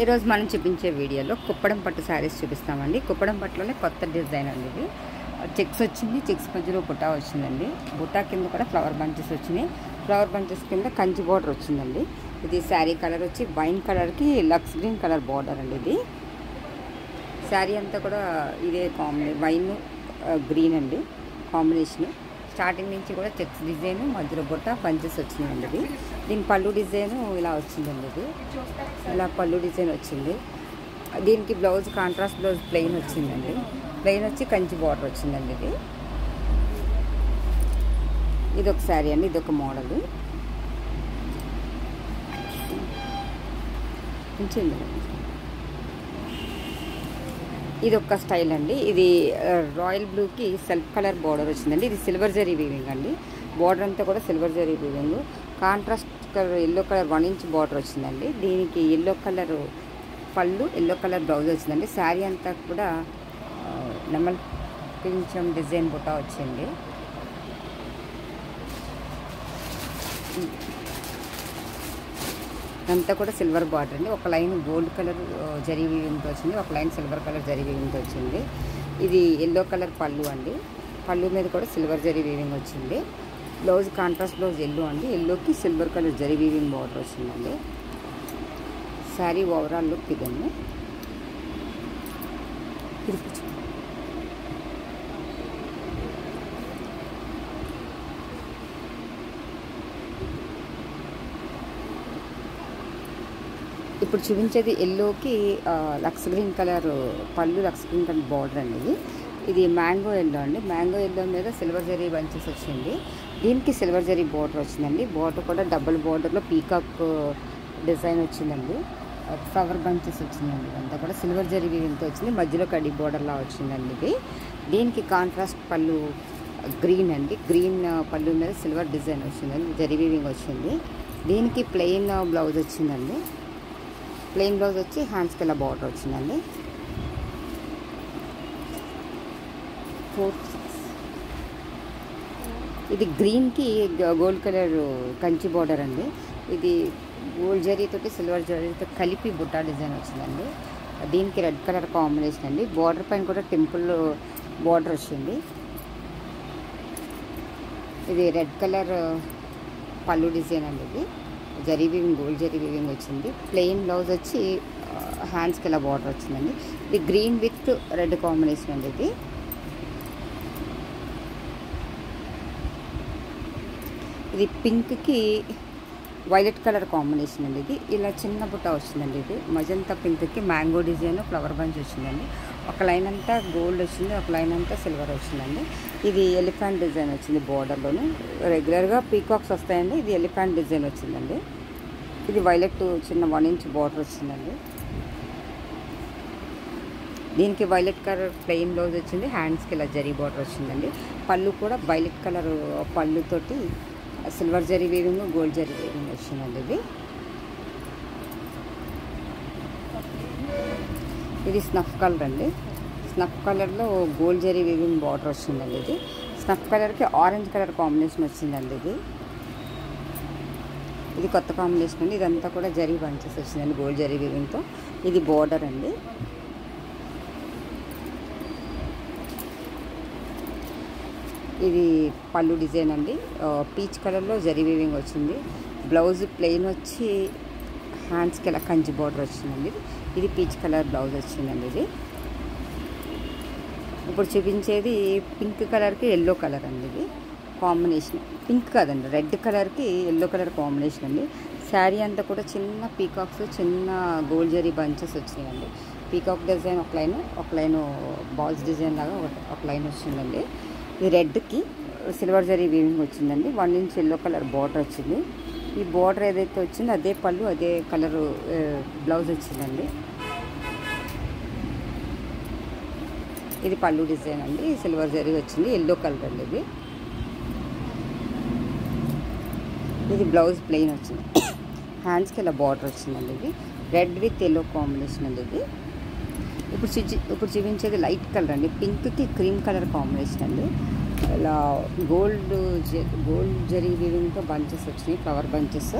ఈరోజు మనం చూపించే వీడియోలో కుప్పడం పట్టు శారీస్ చూపిస్తామండి. కుప్పడం పట్టులోనే కొత్త డిజైన్ అండి. ఇది చెక్స్ వచ్చింది, చెక్స్ మధ్యలో బుటా వచ్చిందండి. బుటా కింద కూడా ఫ్లవర్ బంచెస్ వచ్చినాయి. ఫ్లవర్ బంచెస్ కింద కంచి బార్డర్ వచ్చిందండి. ఇది శారీ కలర్ వచ్చి వైన్ కలర్కి లక్స్ గ్రీన్ కలర్ బార్డర్ అండి. ఇది శారీ అంతా కూడా ఇదే వైన్ గ్రీన్ అండి కాంబినేషన్. స్టార్టింగ్ నుంచి కూడా చెక్స్ డిజైన్, మధ్యలో బుట్ట బంచెస్ వచ్చిందండి. ఇది దీని పళ్ళు డిజైన్ ఇలా వచ్చిందండి. ఇది ఇలా పళ్ళు డిజైన్ వచ్చింది. దీనికి బ్లౌజ్ కాంట్రాస్ట్ బ్లౌజ్ ప్లెయిన్ వచ్చిందండి. ప్లెయిన్ వచ్చి కంచి బార్డర్ వచ్చిందండి. ఇది ఒక శారీ అండి. ఇది ఒక మోడల్ ఇది ఒక స్టైల్ అండి. ఇది రాయల్ బ్లూకి సెల్ఫ్ కలర్ బార్డర్ వచ్చిందండి. ఇది సిల్వర్ జరీ వీవింగ్ అండి. బార్డర్ అంతా కూడా silver zari weaving. Contrast colour yellow colour 1 inch border వచ్చిందండి. దీనికి ఎల్లో కలర్ పళ్ళు, ఎల్లో కలర్ బ్లౌజ్ వచ్చిందండి. శారీ అంతా కూడా నెమల్ కొంచెం డిజైన్ బుటా వచ్చింది. అంతా కూడా సిల్వర్ బార్డర్ అండి. ఒక లైన్ గోల్డ్ కలర్ జరీ వీవింగ్తో వచ్చింది, ఒక లైన్ సిల్వర్ కలర్ జరీ వీవింగ్తో వచ్చింది. ఇది ఎల్లో కలర్ పళ్ళు అండి. పళ్ళు మీద కూడా సిల్వర్ జరీ వీవింగ్ వచ్చింది. బ్లౌజ్ కాంట్రాస్ట్ బ్లౌజ్ ఎల్లో అండి. ఎల్లోకి silver colour zari weaving border వచ్చిందండి. శారీ ఓవరాల్ లుక్ ఇదండి. ఇప్పుడు చూపించేది ఎల్లోకి లక్స్ గ్రీన్ కలర్ పళ్ళు, లక్స్ గ్రీన్ కలర్ బార్డర్ అండి. ఇది మ్యాంగో ఎల్లో అండి. మ్యాంగో ఎల్లో మీద సిల్వర్ జరీ బంచెస్ వచ్చింది. దీనికి సిల్వర్ జరీ బార్డర్ వచ్చిందండి. బార్డర్ కూడా డబుల్ బార్డర్లో పీకాక్ డిజైన్ వచ్చిందండి. ఫ్లవర్ బంచెస్ వచ్చిందండి. అంతా కూడా సిల్వర్ జరీ వీవింగ్తో వచ్చింది. మధ్యలో కడి బార్డర్లా వచ్చిందండి. ఇది దీనికి కాంట్రాస్ట్ పళ్ళు గ్రీన్ అండి. గ్రీన్ పళ్ళు మీద సిల్వర్ డిజైన్ వచ్చిందండి. జరీ వీవింగ్ వచ్చింది. దీనికి ప్లెయిన్ బ్లౌజ్ వచ్చిందండి. ప్లెయిన్ బ్లౌజ్ వచ్చి హ్యాండ్స్కి ఇలా బార్డర్ వచ్చిందండి. 4 ఇది గ్రీన్కి గోల్డ్ కలర్ కంచి బార్డర్ అండి. ఇది గోల్డ్ జరీతోటి సిల్వర్ జరీతో కలిపి బుట్టా డిజైన్ వచ్చిందండి. దీనికి రెడ్ కలర్ కాంబినేషన్ అండి. బార్డర్ పైన కూడా టెంపుల్ బార్డర్ వచ్చింది. ఇది రెడ్ కలర్ పళ్ళు డిజైన్ అండి. ఇది zari weaving, gold zari weaving వచ్చింది. ప్లెయిన్ బ్లౌజ్ వచ్చి హ్యాండ్స్కి ఇలా బార్డర్ వచ్చిందండి. ఇది గ్రీన్ విత్ రెడ్ కాంబినేషన్ అండి. ఇది పింక్కి వైలెట్ కలర్ కాంబినేషన్ అండి. ఇది ఇలా చిన్న బుట్ట వచ్చిందండి. ఇది మజంతా పింక్కి మ్యాంగో డిజైన్, ఫ్లవర్ బంచ్ వచ్చిందండి. ఒక లైన్ అంతా గోల్డ్ వచ్చింది, ఒక లైన్ అంతా సిల్వర్ వచ్చిందండి. ఇది ఎలిఫెంట్ డిజైన్ వచ్చింది. బార్డర్లోనే రెగ్యులర్గా పీకాక్స్ వస్తాయండి. ఇది ఎలిఫెంట్ డిజైన్ వచ్చిందండి. ఇది వైలెట్ చిన్న 1 ఇంచ్ బార్డర్ వచ్చిందండి. దీనికి వైలెట్ కలర్ ప్లెయిన్ బ్లౌజ్ వచ్చింది. హ్యాండ్స్కి ఇలా జరీ బార్డర్ వచ్చిందండి. పళ్ళు కూడా వైలెట్ కలర్ పళ్ళుతోటి silver zari weaving, gold zari weaving వచ్చిందండి. ఇది స్నఫ్ కలర్ అండి. స్నఫ్ కలర్లో గోల్డ్ జరీ వీవింగ్ బార్డర్ వచ్చిందండి. ఇది స్నఫ్ కలర్కి ఆరెంజ్ కలర్ కాంబినేషన్ వచ్చిందండి. ఇది కొత్త కాంబినేషన్ అండి. ఇదంతా కూడా జరీ బంచెస్ వచ్చిందండి గోల్డ్ జరీ వీవింగ్తో. ఇది బార్డర్ అండి. ఇది పళ్ళు డిజైన్ అండి. పీచ్ కలర్లో జరీ వీవింగ్ వచ్చింది. బ్లౌజ్ ప్లెయిన్ వచ్చి హ్యాండ్స్కి ఇలా కంచి బార్డర్ వచ్చిందండి. ఇది పీచ్ కలర్ బ్లౌజ్ వచ్చిందండి. ఇది ఇప్పుడు చూపించేది పింక్ కలర్కి ఎల్లో కలర్ అండి. ఇది కాంబినేషన్ పింక్ కాదండి, రెడ్ కలర్కి ఎల్లో కలర్ కాంబినేషన్ అండి. శారీ అంతా కూడా చిన్న పీకాక్స్, చిన్న గోల్డ్ జరీ బంచెస్ వచ్చినాయండి. పీకాక్ డిజైన్ ఒక లైన్ బాల్స్ డిజైన్ లాగా ఒక లైన్ వచ్చిందండి. ఈ రెడ్కి సిల్వర్ జరీ వీవింగ్ వచ్చిందండి. 1 ఇంచ్ ఎల్లో కలర్ బార్డర్ వచ్చింది. ఈ బార్డర్ ఏదైతే వచ్చిందో అదే పళ్ళు, అదే కలరు బ్లౌజ్ వచ్చిందండి. ఇది పళ్ళు డిజైన్ అండి. సిల్వర్ జరీ వచ్చింది, ఎల్లో కలర్ అండి. ఇది బ్లౌజ్ ప్లెయిన్ వచ్చింది. హ్యాండ్స్కి ఇలా బార్డర్ వచ్చిందండి. ఇది రెడ్ విత్ ఎల్లో కాంబినేషన్ అండి. ఇది ఇప్పుడు చూపించేది లైట్ కలర్ అండి. పింక్కి క్రీమ్ కలర్ కాంబినేషన్ అండి. ఇలా గోల్డ్ జరీ వీవింగ్తో బంచెస్ వచ్చినాయి, flower bunches.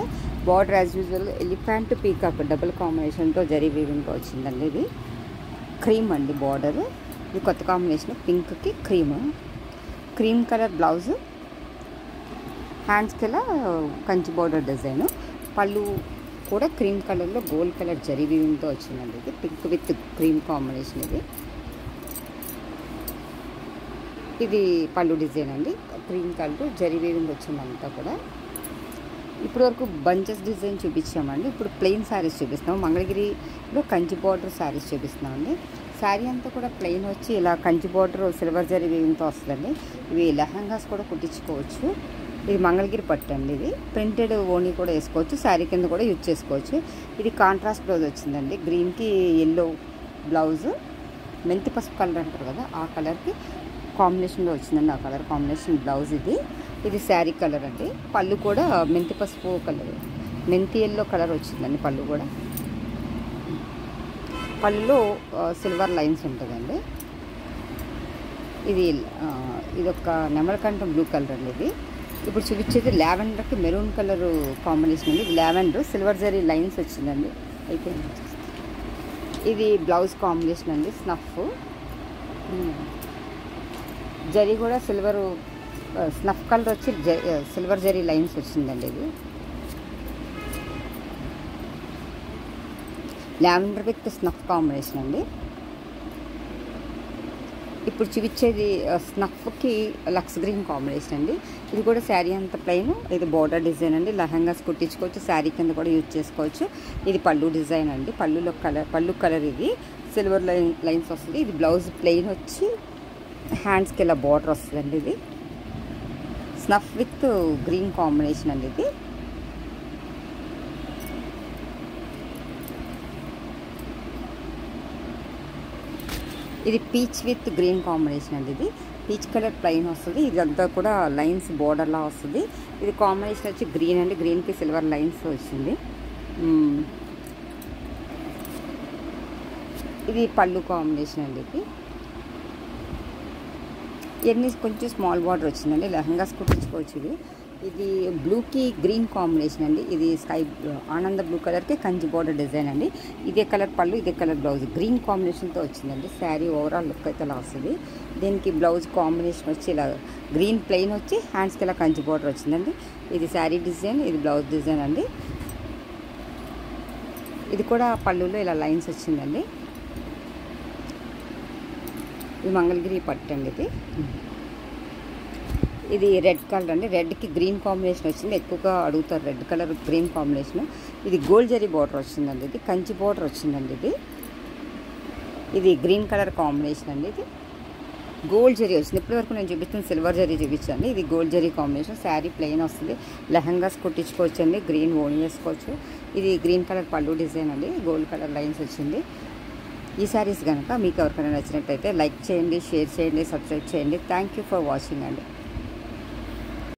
Border as usual elephant peacock double కాంబినేషన్తో జరీ వీవింగ్తో వచ్చిందండి. ఇది క్రీమ్ అండి బార్డర్. ఇది కొత్త కాంబినేషన్, పింక్కి క్రీమ్ కలర్ బ్లౌజు. హ్యాండ్స్కి ఇలా కంచి బార్డర్ డిజైను. పళ్ళు కూడా క్రీమ్ కలర్లో గోల్డ్ కలర్ జరీ వీవింగ్తో వచ్చిందండి. ఇది పింక్ విత్ క్రీమ్ కాంబినేషన్. ఇది పళ్ళు డిజైన్ అండి, క్రీమ్ కలర్ జరీ వీవింగ్ వచ్చిందంతా కూడా. ఇప్పుడు వరకు బంచెస్ డిజైన్ చూపించామండి. ఇప్పుడు ప్లెయిన్ శారీస్ చూపిస్తాం. మంగళగిరిలో కంచి బార్డర్ శారీస్ చూపిస్తున్నామండి. శారీ అంతా కూడా ప్లెయిన్ వచ్చి ఇలా కంచి బార్డర్ సిల్వర్ జరీ వీవింగ్తో వస్తుందండి. ఇవి లెహంగాస్ కూడా కుట్టించుకోవచ్చు. ఇది మంగళగిరి పట్టు అండి. ఇది ప్రింటెడ్ ఓణీ కూడా వేసుకోవచ్చు, శారీ కింద కూడా యూజ్ చేసుకోవచ్చు. ఇది కాంట్రాస్ట్ బ్లౌజ్ వచ్చిందండి. గ్రీన్కి ఎల్లో బ్లౌజు, మెంతి పసుపు కలర్ అంటారు కదా ఆ కలర్కి కాంబినేషన్లో వచ్చిందండి. ఆ కలర్ కాంబినేషన్ బ్లౌజ్ ఇది శారీ కలర్ అండి. పళ్ళు కూడా మెంతి పసుపు కలర్, మెంతి ఎల్లో కలర్ వచ్చిందండి. పళ్ళు కూడా పళ్ళులో సిల్వర్ లైన్స్ ఉంటుందండి. ఇదొక నెమలకంఠం బ్లూ కలర్ అండి. ఇది ఇప్పుడు చూపించేది లావెండర్కి మెరూన్ కలర్ కాంబినేషన్ అండి. ఇది లావెండర్ సిల్వర్ జరీ లైన్స్ వచ్చిందండి. అయితే ఇది బ్లౌజ్ కాంబినేషన్ అండి. స్నఫ్ జరీ కూడా స్నఫ్ కలర్ వచ్చి సిల్వర్ జరీ లైన్స్ వచ్చిందండి. ఇది లావెండర్ విత్ స్నఫ్ కాంబినేషన్ అండి. ఇప్పుడు చూపించేది స్నఫ్కి లక్స్ గ్రీన్ కాంబినేషన్ అండి. ఇది కూడా శారీ అంత ప్లెయిన్. ఇది బార్డర్ డిజైన్ అండి. లెహంగాస్ కుట్టించుకోవచ్చు, శారీ కింద కూడా యూజ్ చేసుకోవచ్చు. ఇది పళ్ళు డిజైన్ అండి. పళ్ళు కలర్ ఇది సిల్వర్ లైన్స్ వస్తుంది. ఇది బ్లౌజ్ ప్లెయిన్ వచ్చి హ్యాండ్స్కి ఇలా బార్డర్ వస్తుందండి. ఇది స్నఫ్ విత్ గ్రీన్ కాంబినేషన్ అండి. ఇది పీచ్ విత్ గ్రీన్ కాంబినేషన్ అండి. ఇది పీచ్ కలర్ ప్లెయిన్ వస్తుంది. ఇదంతా కూడా లైన్స్ బార్డర్లా వస్తుంది. ఇది కాంబినేషన్ వచ్చి గ్రీన్ అండి. గ్రీన్కి సిల్వర్ లైన్స్ వచ్చింది. ఇది పళ్ళు కాంబినేషన్ అండి. ఇవన్నీ కొంచెం స్మాల్ బార్డర్ వచ్చిందండి. లెహంగాస్ కుట్టించుకోవచ్చు. ఇది బ్లూకి గ్రీన్ కాంబినేషన్ అండి. ఇది స్కై ఆనంద బ్లూ కలర్కి కంచి బార్డర్ డిజైన్ అండి. ఇదే కలర్ పళ్ళు, ఇదే కలర్ బ్లౌజ్ గ్రీన్ కాంబినేషన్తో వచ్చిందండి. శారీ ఓవరాల్ లుక్ అయితే ఇలా వస్తుంది. దీనికి బ్లౌజ్ కాంబినేషన్ వచ్చి ఇలా గ్రీన్ ప్లెయిన్ వచ్చి హ్యాండ్స్కి ఇలా కంచి బార్డర్ వచ్చిందండి. ఇది శారీ డిజైన్, ఇది బ్లౌజ్ డిజైన్ అండి. ఇది కూడా పళ్ళులో ఇలా లైన్స్ వచ్చిందండి. ఇది మంగళగిరి పట్టు అండి. ఇది రెడ్ కలర్ అండి. రెడ్కి గ్రీన్ కాంబినేషన్ వచ్చింది. ఎక్కువగా అడుగుతారు రెడ్ కలర్ గ్రీన్ కాంబినేషన్. ఇది గోల్డ్ జరీ బార్డర్ వచ్చిందండి. ఇది కంచి బార్డర్ వచ్చిందండి. ఇది గ్రీన్ కలర్ కాంబినేషన్ అండి. ఇది గోల్డ్ జరీ వచ్చింది. ఇప్పటివరకు నేను చూపిస్తున్న సిల్వర్ జరీ చూపించండి. ఇది gold zari combination. Sari plain వస్తుంది. లెహంగాస్ కుట్టించుకోవచ్చు అండి. గ్రీన్ ఓన్ వేసుకోవచ్చు. ఇది గ్రీన్ కలర్ పళ్ళు డిజైన్ అండి. గోల్డ్ కలర్ లైన్స్ వచ్చింది. ఈ శారీస్ కనుక మీకు ఎవరికైనా నచ్చినట్టయితే లైక్ చేయండి, షేర్ చేయండి, సబ్స్క్రైబ్ చేయండి. థ్యాంక్ యూ ఫర్ వాచింగ్ అండి.